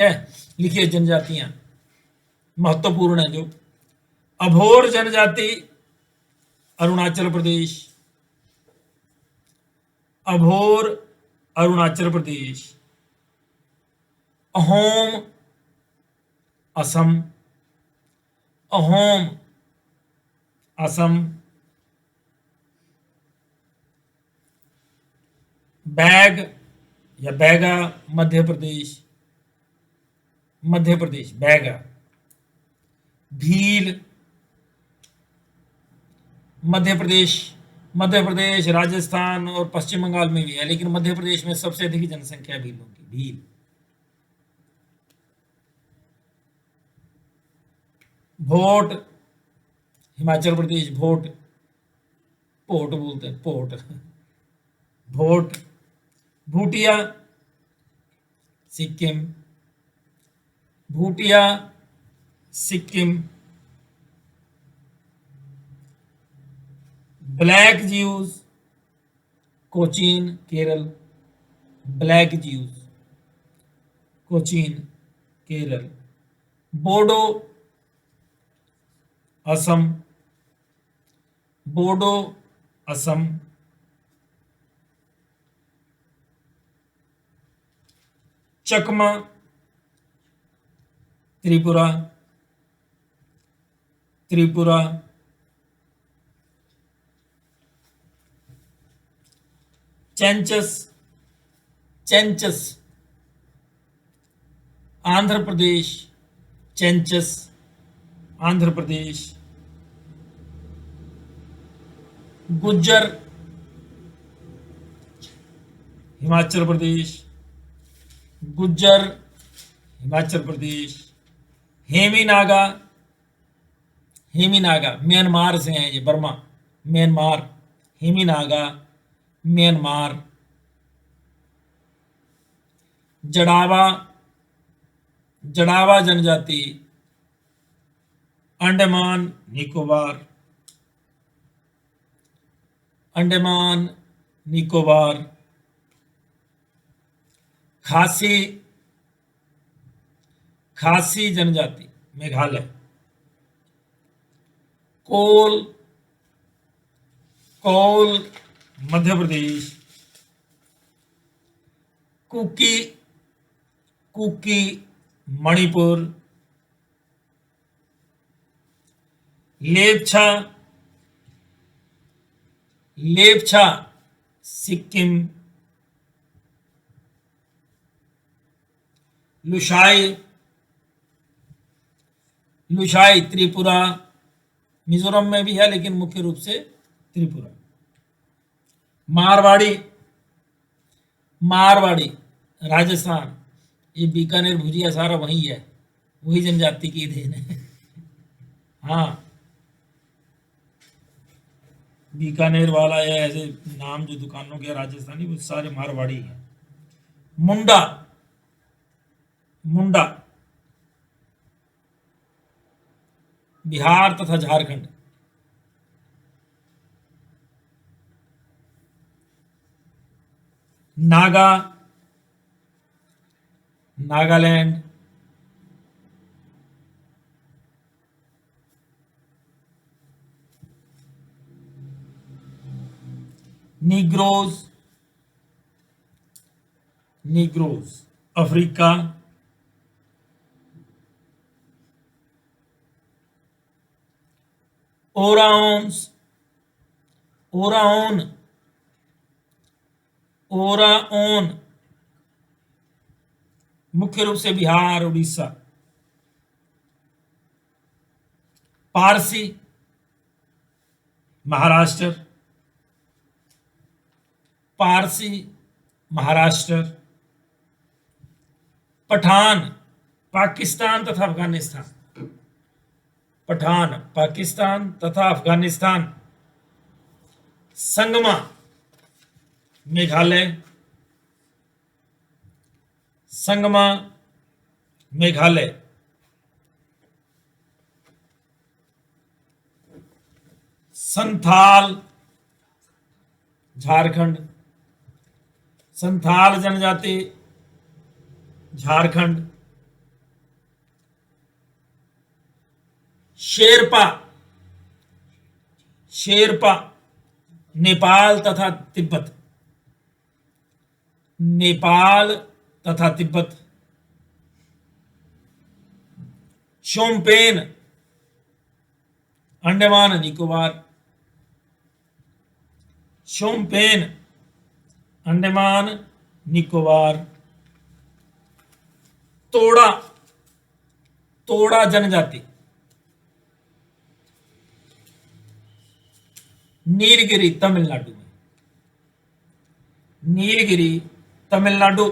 है। लिखिए जनजातियां महत्वपूर्ण है जो। अभोर जनजाति अरुणाचल प्रदेश, अभोर अरुणाचल प्रदेश। अहोम असम, अहोम असम। बैग या बैगा मध्य प्रदेश, मध्य प्रदेश बैगा। भील मध्य प्रदेश, मध्य प्रदेश राजस्थान और पश्चिम बंगाल में भी है, लेकिन मध्य प्रदेश में सबसे अधिक जनसंख्या है भीलों की। भील। भोट हिमाचल प्रदेश, भोट, पोट बोलते हैं, Pot. Bhot. Bhutia Sikkim, Bhutia Sikkim. Black Jews Cochin Kerala, black Jews Cochin Kerala. Bodo Assam, Bodo Assam. Chakma Tripura, Tripura. Chenchus, Chenchus Andhra Pradesh, Chenchus Andhra Pradesh. Gujjar Himachal Pradesh, Gujjar Himachal Pradesh. Hemi Naga, Hemi Naga Myanmar से हैं ये, Burma, Myanmar. Hemi Naga Myanmar. Jarawa, Jarawa जनजाति अंडमान निकोबार, अंडमान निकोबार। खासी, खासी जनजाति मेघालय। कोल, कौल मध्य प्रदेश। कुकी, कुकी मणिपुर। लेपचा, लेपचा सिक्किम। लुशाई, लुशाई त्रिपुरा, मिजोरम में भी है लेकिन मुख्य रूप से त्रिपुरा। मारवाड़ी, मारवाड़ी राजस्थान। ये बीकानेर भुजिया सारा वही है, वही जनजाति की देन है। हाँ, बीकानेर वाला या ऐसे नाम जो दुकानों के राजस्थानी वो सारे मारवाड़ी हैं। मुंडा, मुंडा बिहार तथा Jharkhand. Naga, Nagaland. Negroes, Negroes Africa. Oraons, Oraon, Oraon मुख्य रूप से बिहार उड़ीसा। पारसी महाराष्ट्र, पारसी महाराष्ट्र। पठान पाकिस्तान तथा अफगानिस्तान, पठान पाकिस्तान तथा अफगानिस्तान। संगमा मेघालय, संगमा मेघालय। संथाल झारखंड, संथाल जनजाति झारखंड। शेरपा, शेरपा नेपाल तथा तिब्बत, नेपाल तथा तिब्बत। शोम्पेन अंडमान निकोबार, शोम्पेन अंडमान निकोबार। तोड़ा, तोड़ा जनजाति, नीलगिरी तमिलनाडु में, नीलगिरी तमिलनाडु।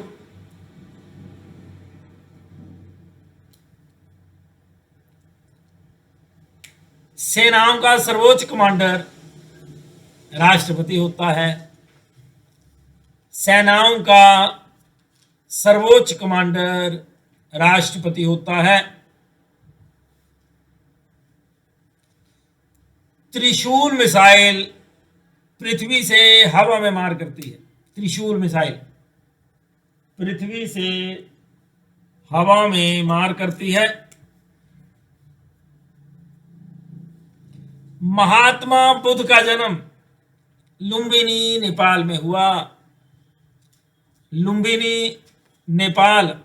सेनाओं का सर्वोच्च कमांडर राष्ट्रपति होता है, सेनाओं का सर्वोच्च कमांडर राष्ट्रपति होता है। त्रिशूल मिसाइल पृथ्वी से हवा में मार करती है, त्रिशूल मिसाइल पृथ्वी से हवा में मार करती है। महात्मा बुद्ध का जन्म लुम्बिनी नेपाल में हुआ, लुम्बिनी नेपाल।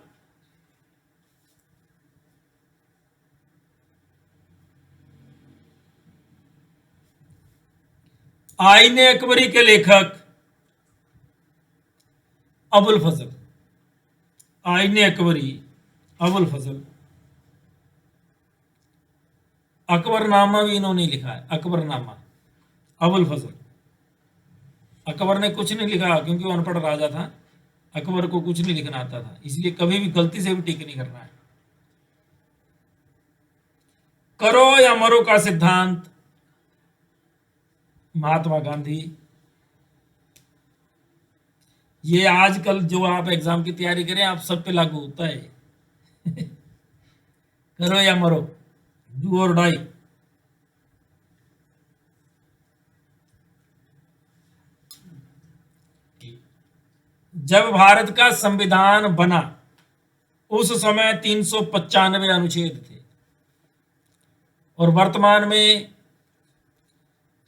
आईने अकबरी के लेखक अबुल फजल, आईने अकबरी अबुल फजल। अकबरनामा भी इन्होंने लिखा है, अकबरनामा अबुल फजल। अकबर ने कुछ नहीं लिखा क्योंकि वो अनपढ़ राजा था, अकबर को कुछ नहीं लिखना आता था, इसलिए कभी भी गलती से भी टिक नहीं करना है। करो या मरो का सिद्धांत महात्मा गांधी। ये आजकल जो आप एग्जाम की तैयारी करें आप सब पे लागू होता है। करो या मरो, डू और डाई। जब भारत का संविधान बना उस समय 395 अनुच्छेद थे और वर्तमान में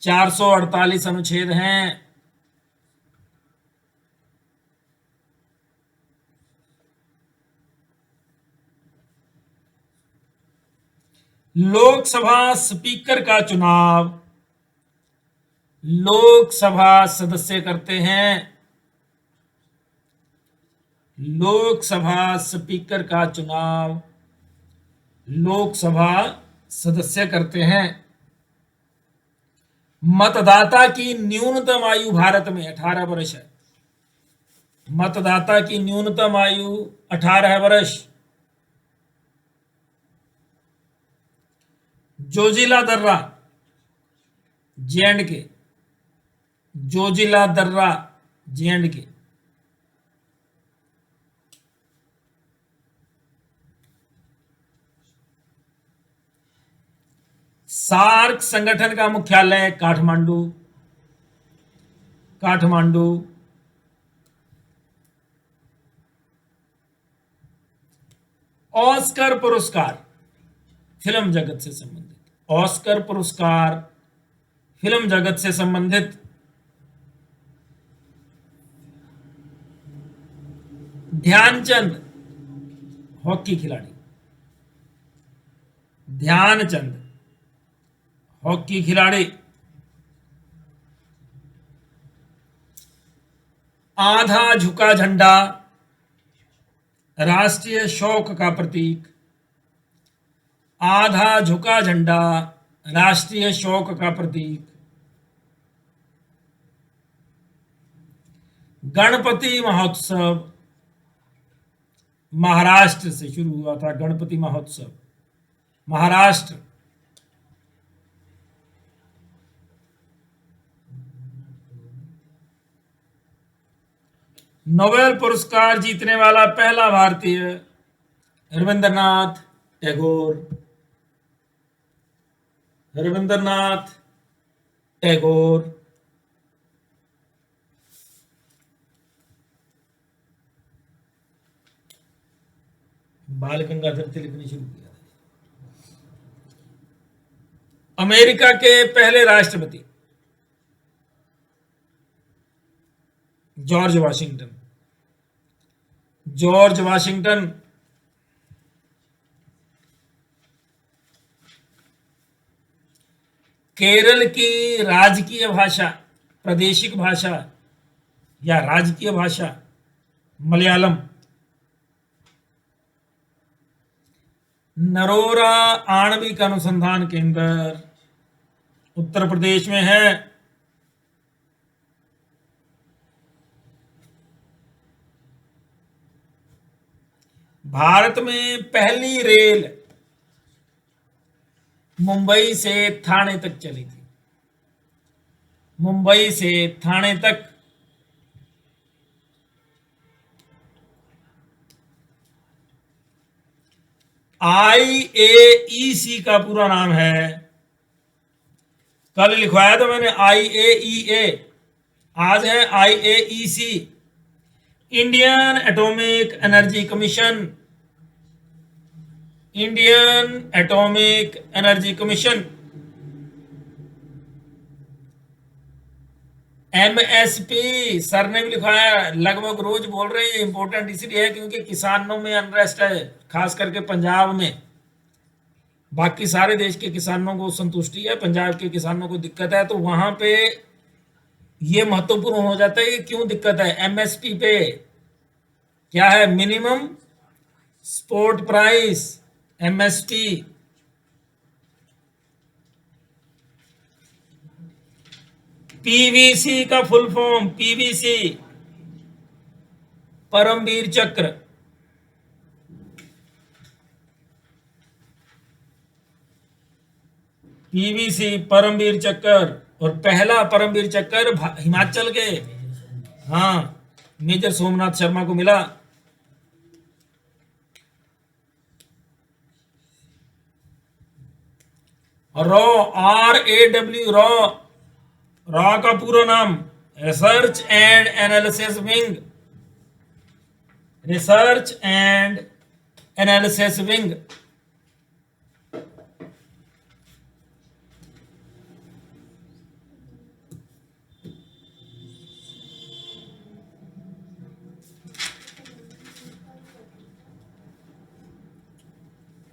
448 अनुच्छेद हैं। लोकसभा स्पीकर का चुनाव लोकसभा सदस्य करते हैं, लोकसभा स्पीकर का चुनाव लोकसभा सदस्य करते हैं। मतदाता की न्यूनतम आयु भारत में 18 वर्ष है, मतदाता की न्यूनतम आयु 18 वर्ष। जोजिला दर्रा जे.एंड.के, जोजिला दर्रा जे.एंड.के। सार्क संगठन का मुख्यालय काठमांडू, काठमांडू। ऑस्कर पुरस्कार फिल्म जगत से संबंधित, ऑस्कर पुरस्कार फिल्म जगत से संबंधित। ध्यानचंद हॉकी खिलाड़ी, ध्यानचंद हॉकी खिलाड़ी। आधा झुका झंडा राष्ट्रीय शोक का प्रतीक, आधा झुका झंडा राष्ट्रीय शोक का प्रतीक। गणपति महोत्सव महाराष्ट्र से शुरू हुआ था, गणपति महोत्सव महाराष्ट्र। नोबेल पुरस्कार जीतने वाला पहला भारतीय रविंद्रनाथ टैगोर, रविंद्रनाथ टैगोर। बाल गंगाधर तिलक ने शुरू किया। अमेरिका के पहले राष्ट्रपति George Washington. George Washington. Kerala की राजकीय भाषा, प्रादेशिक भाषा या राजकीय भाषा मलयालम। नरोरा आणविक अनुसंधान केंद्र उत्तर प्रदेश में है। भारत में पहली रेल मुंबई से ठाणे तक चली थी। मुंबई से ठाणे तक। IAEC का पूरा नाम है, कल लिखवाया था मैंने IAEA, आज है IAEC, Indian atomic energy commission. Indian atomic energy commission. MSP sir ने भी लिखवाया, लगभग रोज बोल रहे हैं। इंपॉर्टेंट इसलिए है क्योंकि किसानों में अनरेस्ट है, खास करके पंजाब में। बाकी सारे देश के किसानों को संतुष्टि है, पंजाब के किसानों को दिक्कत है, तो वहां पे ये महत्वपूर्ण हो जाता है कि क्यों दिक्कत है। MSP पे क्या है? Minimum support price, MSP। PVC का फुल फॉर्म, PVC परमवीर चक्र। PVC परमवीर चक्र। और पहला परमवीर चक्र हिमाचल के, हाँ, मेजर सोमनाथ शर्मा को मिला। रॉ, RAW, रॉ का पूरा नाम Research and Analysis Wing. Research and Analysis Wing.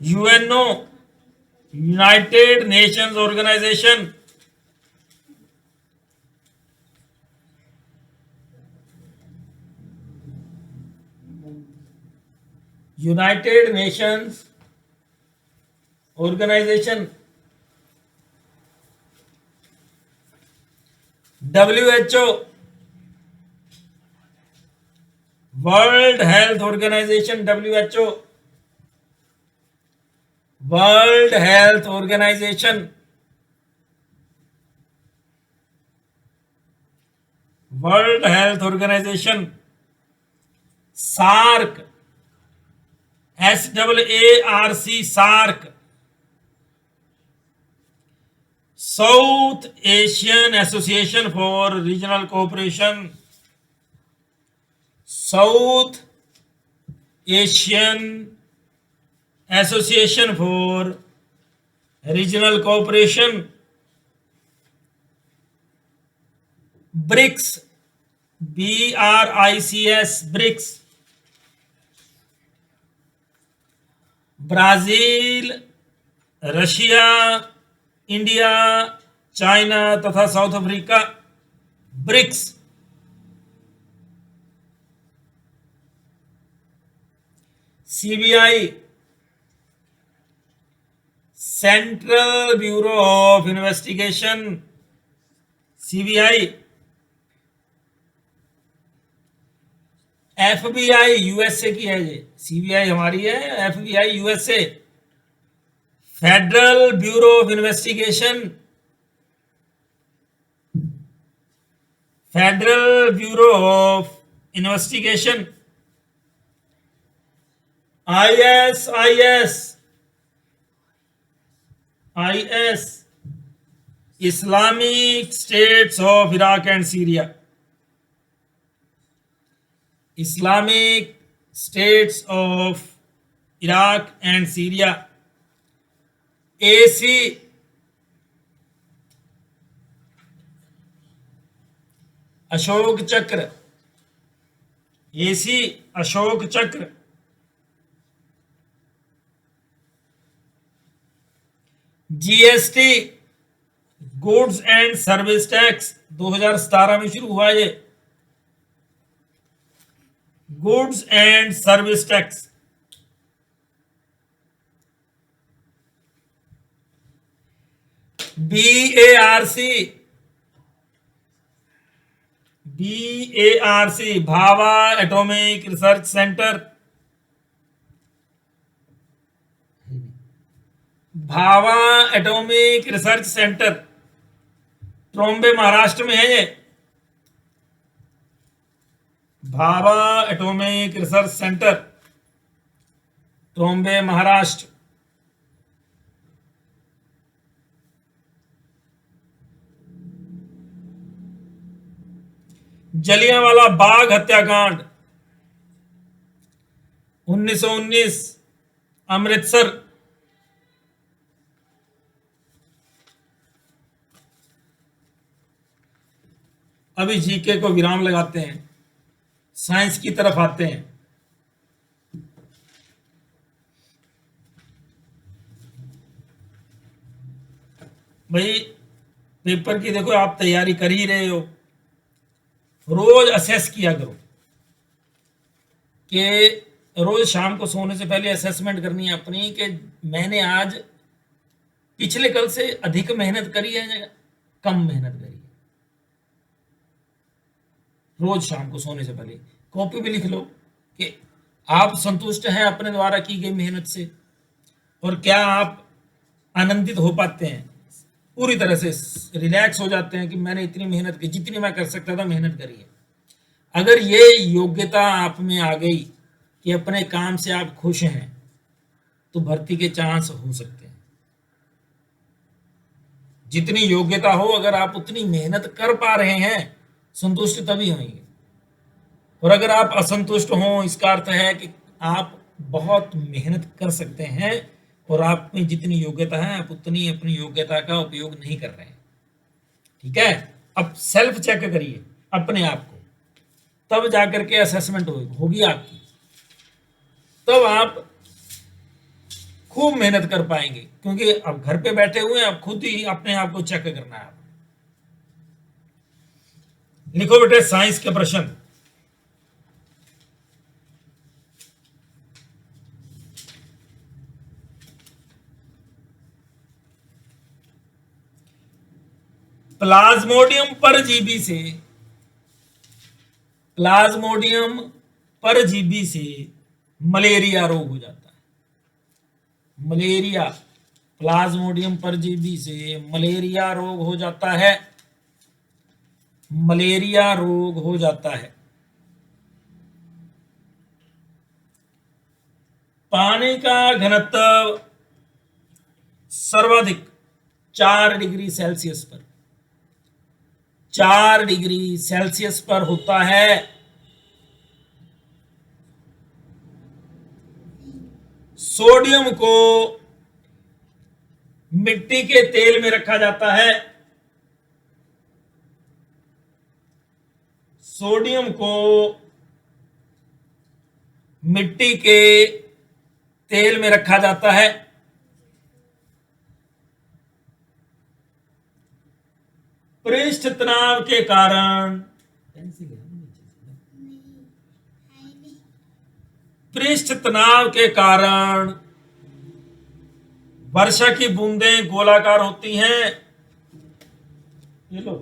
UNO, United Nations Organisation. United Nations Organisation. WHO, World Health Organisation. WHO, World Health Organisation. World Health Organisation. SAARC, SAARC, SAARC. South Asian Association for Regional Cooperation. South Asian Association for Regional Cooperation. BRICS, BRICS, BRICS. Brazil, Russia, India, China तथा South Africa, BRICS. CBI, Central Bureau of Investigation, CBI। FBI USA की है ये, CBI हमारी है, FBI USA। Federal Bureau of Investigation, Federal Bureau of Investigation. IS, Islamic States of Iraq and Syria. Islamic States of Iraq and Syria. AC, Ashok Chakra, AC Ashok Chakra, GST goods and service tax 2017 में शुरू हुआ ये, goods and service tax. BARC, BARC Bhabha Atomic Research Centre, Bhabha Atomic Research Centre Trombay Maharashtra में है ये, Bhabha Atomic Research Centre Trombay Maharashtra. Jallianwala Bagh हत्याकांड 1919 अमृतसर। अभी GK को विराम लगाते हैं, साइंस की तरफ आते हैं। भाई पेपर की देखो आप तैयारी कर ही रहे हो, रोज असेस किया करो कि रोज शाम को सोने से पहले असेसमेंट करनी है अपनी कि मैंने आज पिछले कल से अधिक मेहनत करी है या कम मेहनत करी है। रोज शाम को सोने से पहले कॉपी भी लिख लो कि आप संतुष्ट हैं अपने द्वारा की गई मेहनत से और क्या आप आनंदित हो पाते हैं, पूरी तरह से रिलैक्स हो जाते हैं कि मैंने इतनी मेहनत की, जितनी मैं कर सकता था मेहनत करी है। अगर ये योग्यता आप में आ गई कि अपने काम से आप खुश हैं तो भर्ती के चांस हो सकते हैं। जितनी योग्यता हो, अगर आप उतनी मेहनत कर पा रहे हैं, संतुष्ट तभी होंगे। और अगर आप असंतुष्ट हो, इसका अर्थ है कि आप बहुत मेहनत कर सकते हैं और आप में जितनी योग्यता है आप उतनी अपनी योग्यता का उपयोग नहीं कर रहे हैं। ठीक है, अब सेल्फ चेक करिए अपने आप को, तब जाकर के असेसमेंट होगी आपकी, तब आप खूब मेहनत कर पाएंगे। क्योंकि अब घर पे बैठे हुए हैं, अब खुद ही अपने आप को चेक करना है। लिखो बेटे साइंस के प्रश्न। प्लाज्मोडियम परजीवी से, प्लाज्मोडियम परजीवी से मलेरिया रोग हो जाता है। मलेरिया, प्लाज्मोडियम परजीवी से मलेरिया रोग हो जाता है, मलेरिया रोग हो जाता है। पानी का घनत्व सर्वाधिक 4 डिग्री सेल्सियस पर, 4 डिग्री सेल्सियस पर होता है। सोडियम को मिट्टी के तेल में रखा जाता है, सोडियम को मिट्टी के तेल में रखा जाता है। पृष्ठ तनाव के कारण, पृष्ठ तनाव के कारण वर्षा की बूंदें गोलाकार होती हैं। ये लो,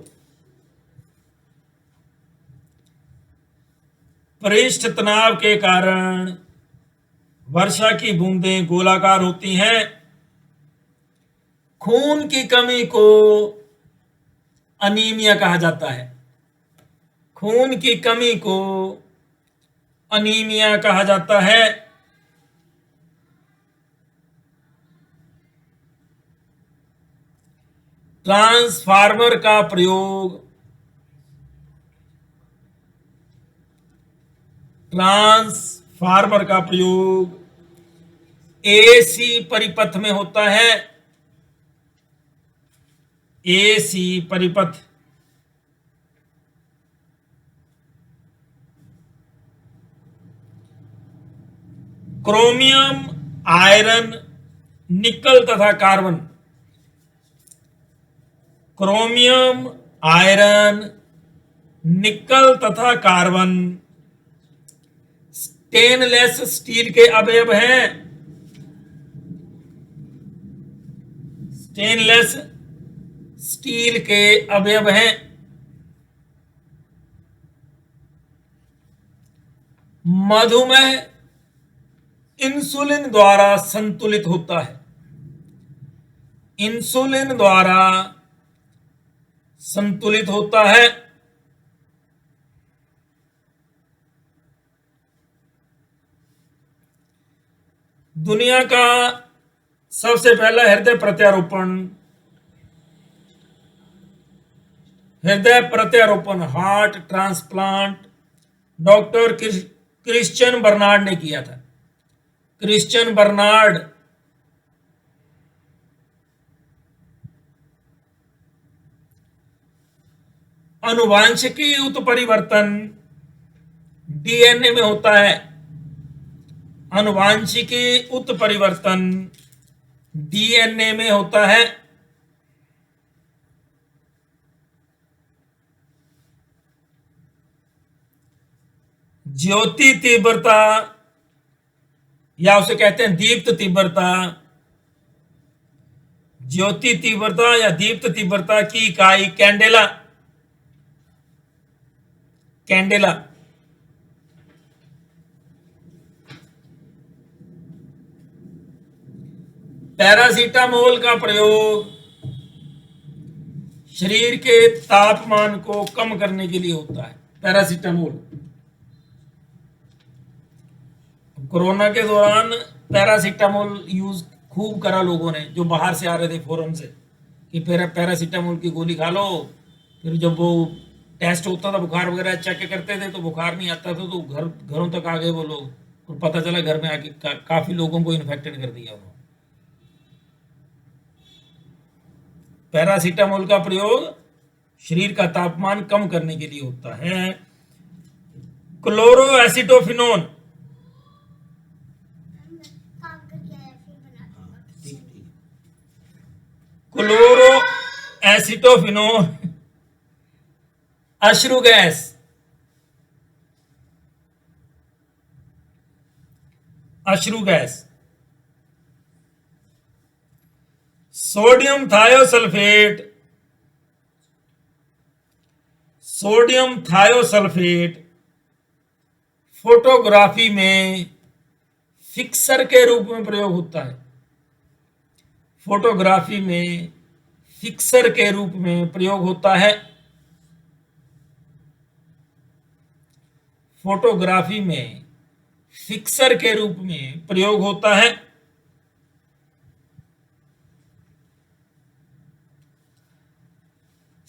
पृष्ठ तनाव के कारण वर्षा की बूंदें गोलाकार होती हैं। खून की कमी को अनीमिया कहा जाता है, खून की कमी को अनीमिया कहा जाता है। ट्रांसफार्मर का प्रयोग, ट्रांसफार्मर का प्रयोग एसी परिपथ में होता है, एसी परिपथ। क्रोमियम, आयरन, निकल तथा कार्बन। क्रोमियम, आयरन, निकल तथा कार्बन स्टेनलेस स्टील के अवयव हैं। स्टेनलेस स्टील के अवयव हैं। मधुमेह इंसुलिन द्वारा संतुलित होता है। इंसुलिन द्वारा संतुलित होता है। दुनिया का सबसे पहला हृदय प्रत्यारोपण heart transplant doctor Christiaan Barnard ने किया था। Christian Bernard. आनुवांशिकी उत्परिवर्तन डीएनए में होता है। आनुवांशिकी उत्परिवर्तन डीएनए में होता है। ज्योति तीव्रता या उसे कहते हैं दीप्त तीव्रता। ज्योति तीव्रता या दीप्त तीव्रता की इकाई कैंडेला। कैंडेला। पैरासीटामोल का प्रयोग शरीर के तापमान को कम करने के लिए होता है। पैरासीटामोल। कोरोना के दौरान पैरासीटामोल यूज खूब करा लोगों ने, जो बाहर से आ रहे थे फॉरेन से, कि पैरासीटामोल की गोली खा लो। फिर जब वो टेस्ट होता था बुखार वगैरह चेक करते थे तो बुखार नहीं आता था, तो घरों तक आ गए वो लोग, और पता चला घर में आके काफी लोगों को इन्फेक्टेड कर दिया उन्होंने। पैरासीटामोल का प्रयोग शरीर का तापमान कम करने के लिए होता है। क्लोरोएसिटोफिनोन। क्लोरोएसिटोफिनोन अश्रु गैस। अश्रु gas. Sodium thiosulphate. Sodium thiosulphate photography में फिक्सर के रूप में प्रयोग होता है। फोटोग्राफी में फिक्सर के रूप में प्रयोग होता है। फोटोग्राफी में फिक्सर के रूप में प्रयोग होता है।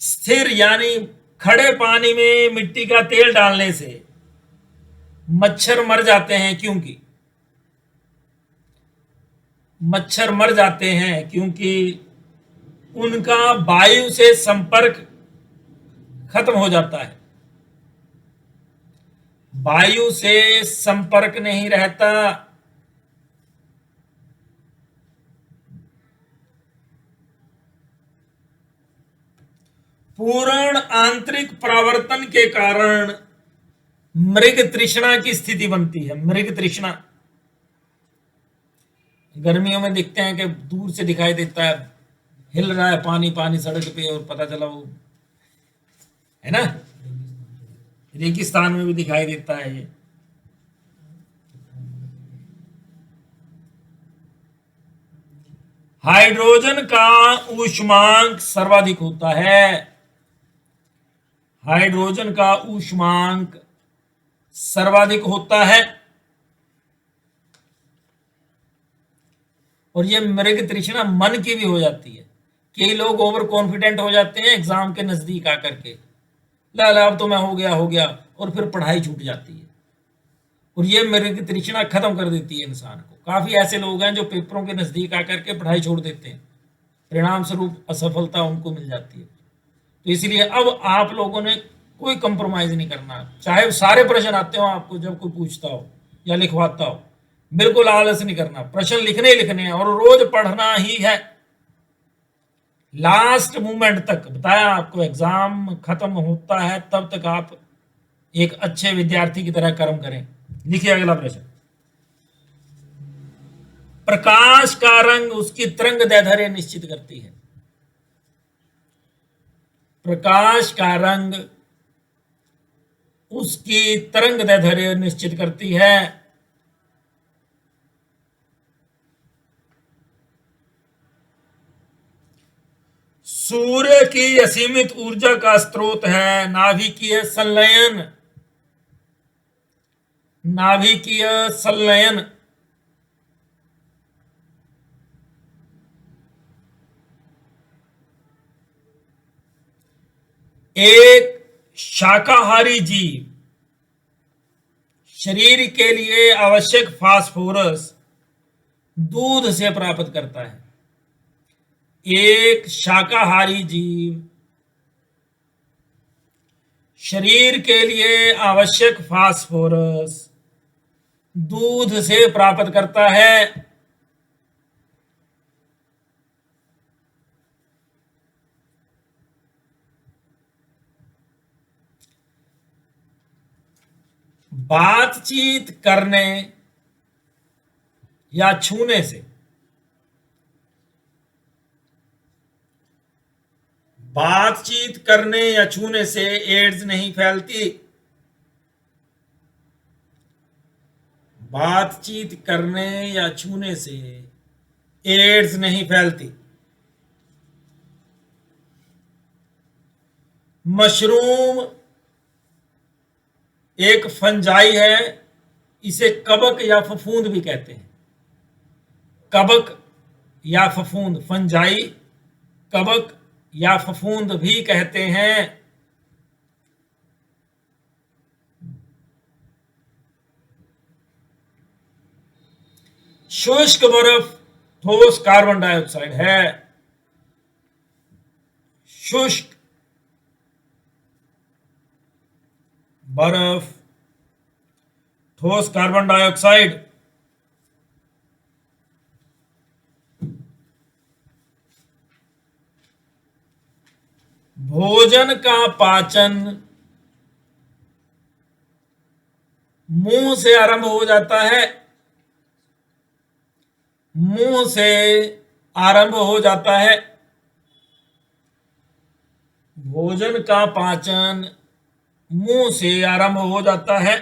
स्थिर यानी खड़े पानी में मिट्टी का तेल डालने से मच्छर मर जाते हैं, क्योंकि मच्छर मर जाते हैं क्योंकि उनका वायु से संपर्क खत्म हो जाता है। वायु से संपर्क नहीं रहता। पूर्ण आंतरिक परावर्तन के कारण मृग तृष्णा की स्थिति बनती है। मृग तृष्णा गर्मियों में देखते हैं कि दूर से दिखाई देता है, हिल रहा है पानी पानी सड़क पे, और पता चला वो है ना, रेगिस्तान में भी दिखाई देता है ये। हाइड्रोजन का ऊष्मांक सर्वाधिक होता है। हाइड्रोजन का ऊष्मांक सर्वाधिक होता है। और ये मृग तृष्णा मन की भी हो जाती है। कई लोग ओवर कॉन्फिडेंट हो जाते हैं एग्जाम के नजदीक आकर के, ला अब तो मैं हो गया, और फिर पढ़ाई छूट जाती है। और ये मृग तृष्णा खत्म कर देती है इंसान को। काफी ऐसे लोग हैं जो पेपरों के नजदीक आकर के पढ़ाई छोड़ देते हैं, परिणाम स्वरूप असफलता उनको मिल जाती है। तो इसलिए अब आप लोगों ने कोई कंप्रोमाइज नहीं करना, चाहे सारे प्रश्न आते हो आपको, जब कोई पूछता हो या लिखवाता हो, बिल्कुल आलस नहीं करना, प्रश्न लिखने ही लिखने हैं और रोज पढ़ना ही है, लास्ट मोमेंट तक। बताया आपको, एग्जाम खत्म होता है तब तक आप एक अच्छे विद्यार्थी की तरह कर्म करें। लिखिए अगला प्रश्न। प्रकाश का रंग उसकी तरंग दैर्ध्य निश्चित करती है। प्रकाश का रंग उसकी तरंग दैर्ध्य निश्चित करती है। सूर्य की असीमित ऊर्जा का स्रोत है नाभिकीय संलयन। नाभिकीय संलयन। एक शाकाहारी जीव शरीर के लिए आवश्यक फास्फोरस दूध से प्राप्त करता है। एक शाकाहारी जीव शरीर के लिए आवश्यक फास्फोरस दूध से प्राप्त करता है। बातचीत करने या छूने से, बातचीत करने या छूने से एड्स नहीं फैलती। बातचीत करने या छूने से एड्स नहीं फैलती। मशरूम एक फंजाई है, इसे कवक या फफूंद भी कहते हैं। कवक या फफूंद, फंजाई कवक या फफूंद भी कहते हैं। शुष्क बर्फ ठोस कार्बन डाइऑक्साइड है। शुष्क बर्फ ठोस कार्बन डाइऑक्साइड। भोजन का पाचन मुंह से आरंभ हो जाता है। मुंह से आरंभ हो जाता है। भोजन का पाचन मुंह से आरंभ हो जाता है।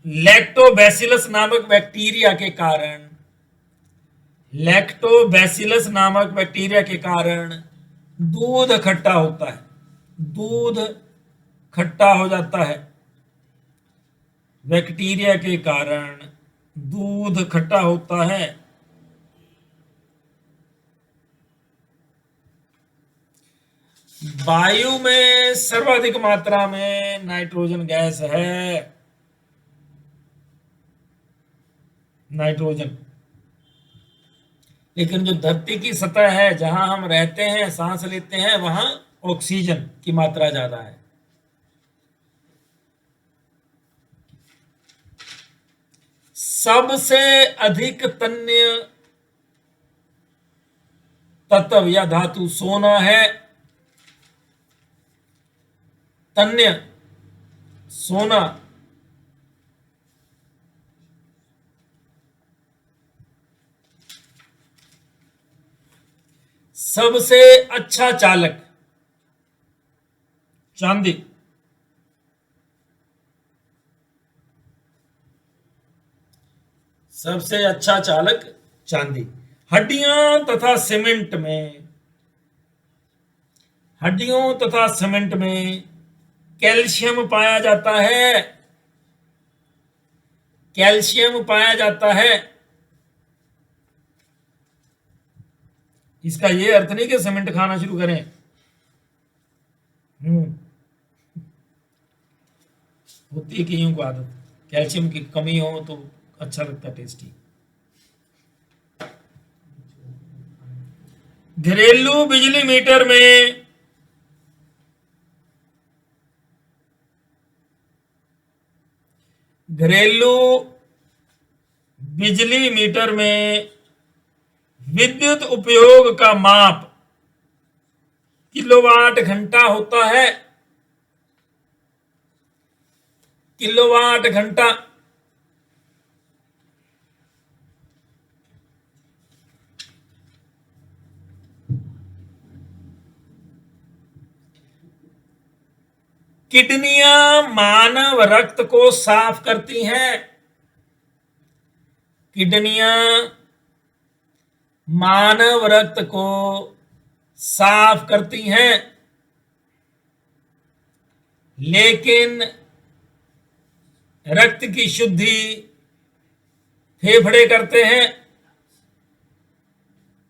लैक्टोबैसिलस नामक बैक्टीरिया के कारण, लैक्टोबैसिलस नामक बैक्टीरिया के कारण दूध खट्टा होता है। दूध खट्टा हो जाता है। बैक्टीरिया के कारण दूध खट्टा होता है। वायु में सर्वाधिक मात्रा में नाइट्रोजन गैस है। नाइट्रोजन। लेकिन जो धरती की सतह है, जहां हम रहते हैं, सांस लेते हैं, वहां ऑक्सीजन की मात्रा ज्यादा है। सबसे अधिक तन्य तत्व या धातु सोना है। तन्य सोना। सबसे अच्छा चालक चांदी। सबसे अच्छा चालक चांदी। हड्डियों तथा सीमेंट में, हड्डियों तथा सीमेंट में कैल्शियम पाया जाता है। कैल्शियम पाया जाता है। इसका यह अर्थ नहीं कि सीमेंट खाना शुरू करें। होती है कईयों को आदत, कैल्शियम की कमी हो तो अच्छा लगता है, टेस्टी। घरेलू बिजली मीटर में घरेलू बिजली मीटर में विद्युत उपयोग का माप किलोवाट घंटा होता है। किलोवाट घंटा। किडनियां मानव रक्त को साफ करती हैं। किडनियां मानव रक्त को साफ करती हैं, लेकिन रक्त की शुद्धि फेफड़े करते हैं।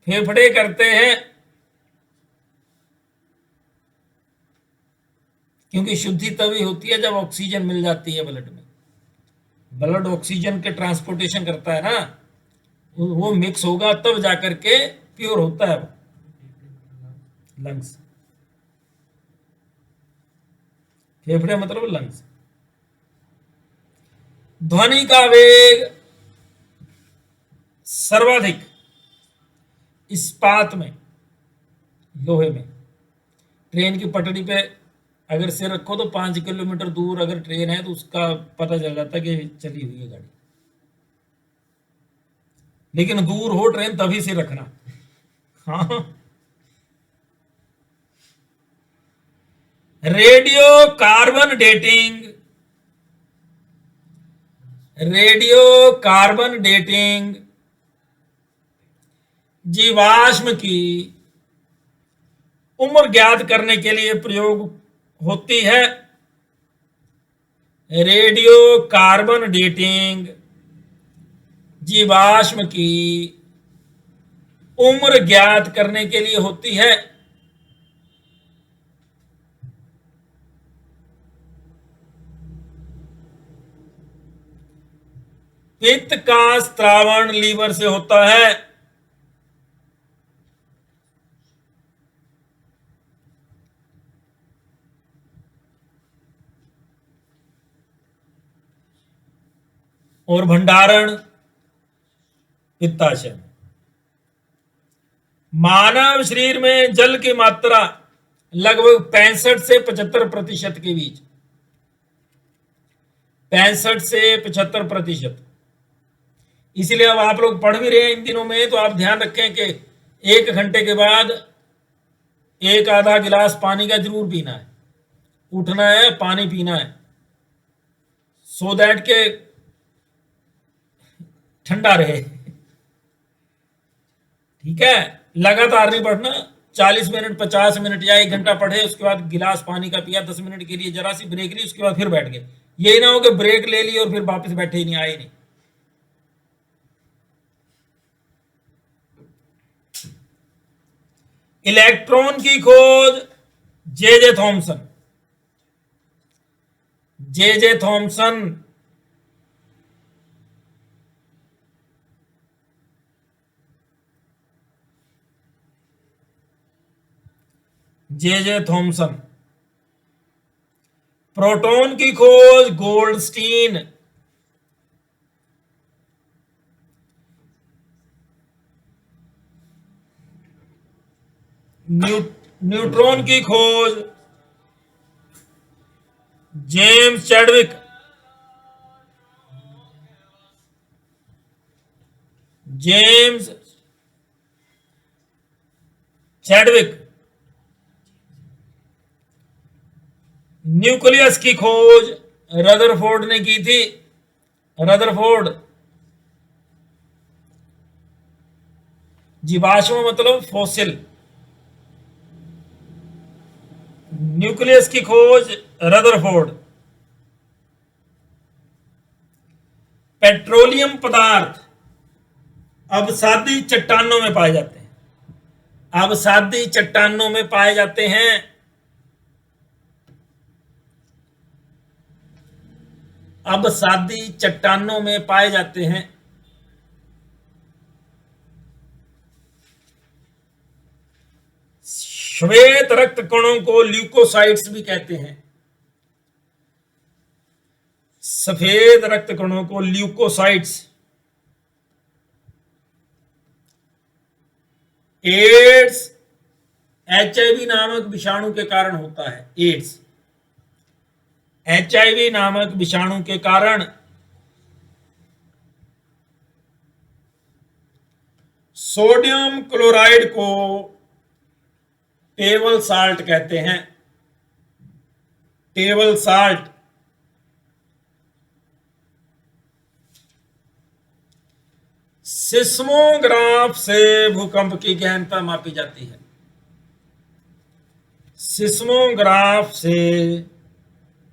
फेफड़े करते हैं, क्योंकि शुद्धि तभी होती है जब ऑक्सीजन मिल जाती है ब्लड में। ब्लड ऑक्सीजन के ट्रांसपोर्टेशन करता है ना, वो मिक्स होगा तब जाकर के प्योर होता है लंग्स। फेफड़े मतलब लंग्स। ध्वनि का वेग सर्वाधिक इस्पात में, लोहे में। ट्रेन की पटरी पे अगर सिर रखो तो 5 किलोमीटर दूर अगर ट्रेन है तो उसका पता चल जाता है कि चली हुई है गाड़ी। लेकिन दूर हो ट्रेन तभी सिर रखना। हाँ। Radio carbon dating. Radio carbon dating जीवाश्म की उम्र ज्ञात करने के लिए प्रयोग होती है। रेडियो कार्बन डेटिंग जीवाश्म की उम्र ज्ञात करने के लिए होती है। पित्त का स्त्रावण लीवर से होता है। और भंडारण पित्ताशय में। मानव शरीर में जल की मात्रा लगभग 65 से 75% के बीच। 65 से 75%। इसलिए अब आप लोग पढ़ भी रहे हैं इन दिनों में, तो आप ध्यान रखें कि 1 घंटे के बाद 1 आधा गिलास पानी का जरूर पीना है। उठना है, पानी पीना है, सो दैट के ठंडा रहे। ठीक है। लगातार नहीं पढ़ना, 40 मिनट 50 मिनट या 1 घंटा पढ़े, उसके बाद गिलास पानी का पिया, 10 मिनट के लिए जरा सी ब्रेक ली, उसके बाद फिर बैठ गए। यही ना हो कि ब्रेक ले ली और फिर वापस बैठे ही नहीं, आए नहीं। इलेक्ट्रॉन की खोज J Thomson. J Thomson J Thomson. Proton की खोज गोल्डस्टीन। न्यूट्रॉन की खोज James Chadwick. James Chadwick. Nucleus की खोज रदरफोर्ड ने की थी। रदरफोर्ड। जीवाश्म मतलब फॉसिल। न्यूक्लियस की खोज रदरफोर्ड। पेट्रोलियम पदार्थ अवसादी चट्टानों में पाए जाते हैं। अवसादी चट्टानों में पाए जाते हैं। अवसादी चट्टानों में पाए जाते हैं। श्वेत रक्त कणों को ल्यूकोसाइट्स भी कहते हैं। सफेद रक्त कणों को ल्यूकोसाइट्स। एड्स एचआईवी नामक विषाणु के कारण होता है। एड्स एचआईवी नामक विषाणु के कारण सोडियम क्लोराइड को टेबल साल्ट कहते हैं। टेबल साल्ट सिस्मोग्राफ से भूकंप की गहनता मापी जाती है। सिस्मोग्राफ से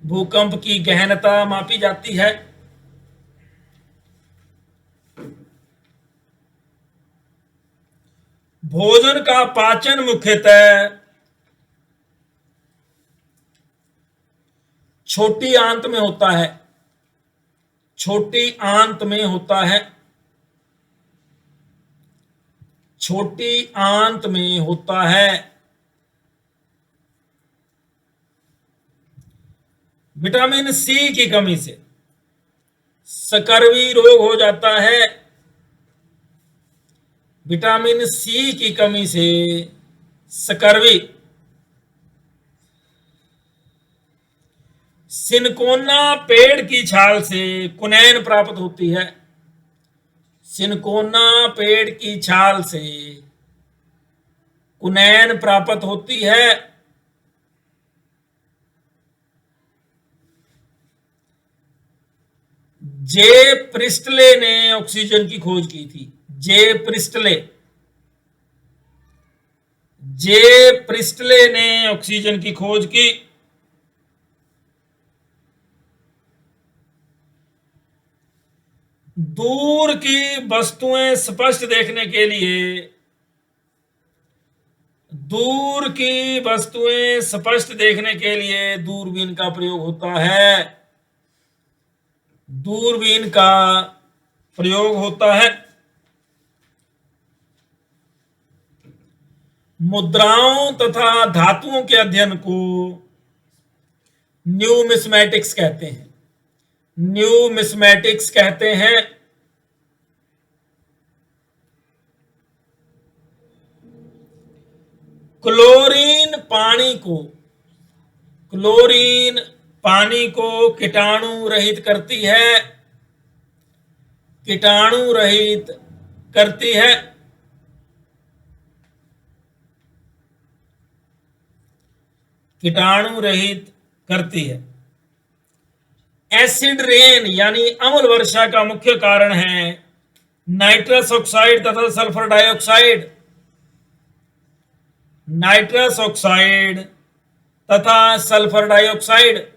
भूकंप की गहनता मापी जाती है। भोजन का पाचन मुख्यतः छोटी आंत में होता है। छोटी आंत में होता है। छोटी आंत में होता है। विटामिन सी की कमी से स्कर्वी रोग हो जाता है। विटामिन सी की कमी से स्कर्वी। सिनकोना पेड़ की छाल से कुनैन प्राप्त होती है। सिनकोना पेड़ की छाल से कुनैन प्राप्त होती है। जे प्रिस्टले ने ऑक्सीजन की खोज की थी। जे प्रिस्टले। जे प्रिस्टले ने ऑक्सीजन की खोज की। दूर की वस्तुएं स्पष्ट देखने के लिए दूर की वस्तुएं स्पष्ट देखने के लिए दूरबीन का प्रयोग होता है। दूरबीन का प्रयोग होता है। मुद्राओं तथा धातुओं के अध्ययन को न्यूमिस्मेटिक्स कहते हैं। न्यूमिस्मेटिक्स कहते हैं। क्लोरीन पानी को कीटाणु रहित करती है। कीटाणु रहित करती है। कीटाणु रहित करती है। एसिड रेन यानी अम्ल वर्षा का मुख्य कारण है नाइट्रस ऑक्साइड तथा सल्फर डाइऑक्साइड। नाइट्रस ऑक्साइड तथा सल्फर डाइऑक्साइड।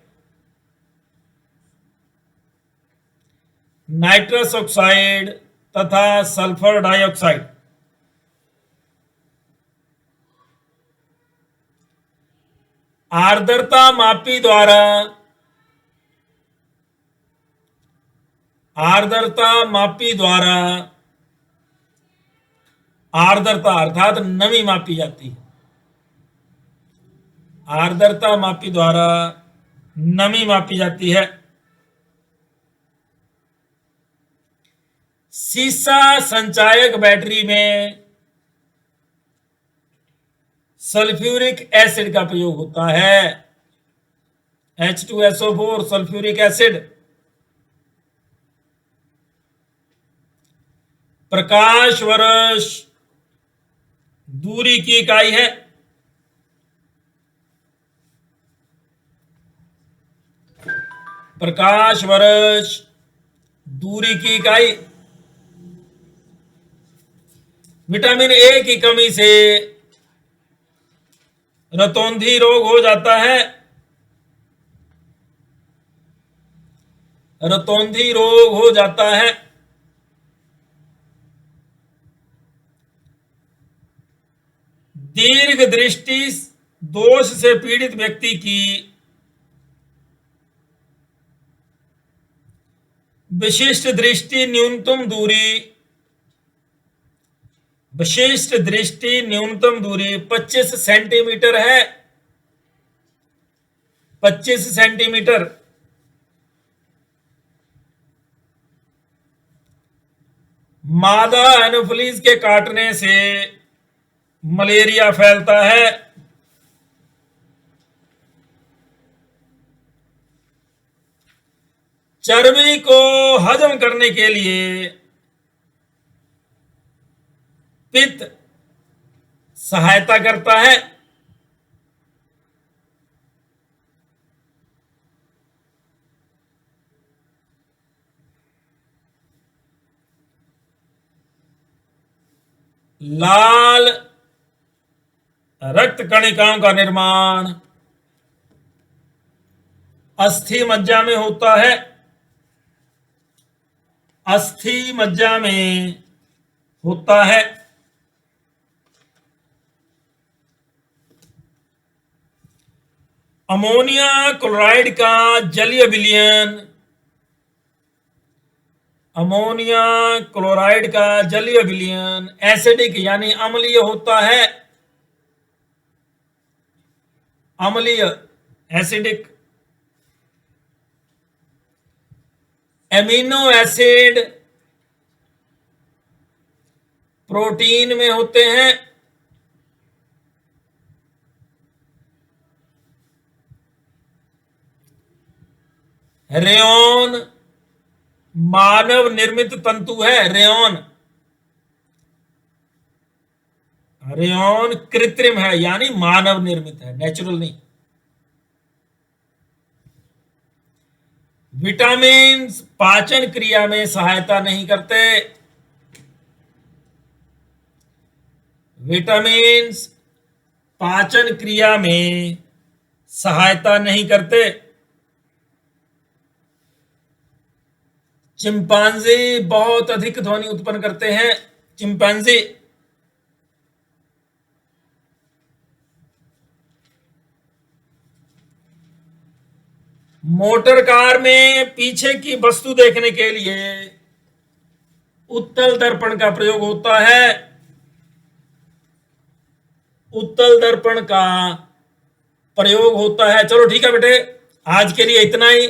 नाइट्रस ऑक्साइड तथा सल्फर डाइऑक्साइड। आर्द्रता मापी द्वारा आर्द्रता अर्थात नमी मापी जाती है। आर्द्रता मापी द्वारा नमी मापी जाती है। सीसा संचायक बैटरी में सल्फ्यूरिक एसिड का प्रयोग होता है। H2SO4 sulphuric acid. प्रकाश वर्ष दूरी की इकाई है। प्रकाश वर्ष दूरी की इकाई। विटामिन ए की कमी से रतौंधी रोग हो जाता है। रतौंधी रोग हो जाता है। दीर्घ दृष्टि दोष से पीड़ित व्यक्ति की विशिष्ट दृष्टि न्यूनतम दूरी 25 सेंटीमीटर है। 25 सेंटीमीटर। मादा एनोफिलीज के काटने से मलेरिया फैलता है। चर्बी को हजम करने के लिए पित्त सहायता करता है। लाल रक्त कणिकाओं का निर्माण अस्थि मज्जा में होता है। अस्थि मज्जा में होता है। अमोनिया क्लोराइड का जलीय विलयन, अमोनिया क्लोराइड का जलीय विलयन एसिडिक यानी अम्लीय होता है। अम्लीय एसिडिक। एमिनो एसिड प्रोटीन में होते हैं। रेयॉन मानव निर्मित तंतु है। रेयॉन, रेयॉन कृत्रिम है यानी मानव निर्मित है, नेचुरल नहीं। विटामिन पाचन क्रिया में सहायता नहीं करते। विटामिन पाचन क्रिया में सहायता नहीं करते। चिंपांजी बहुत अधिक ध्वनि उत्पन्न करते हैं। चिंपांजी। मोटर कार में पीछे की वस्तु देखने के लिए उत्तल दर्पण का प्रयोग होता है। उत्तल दर्पण का प्रयोग होता है। चलो ठीक है बेटे, आज के लिए इतना ही।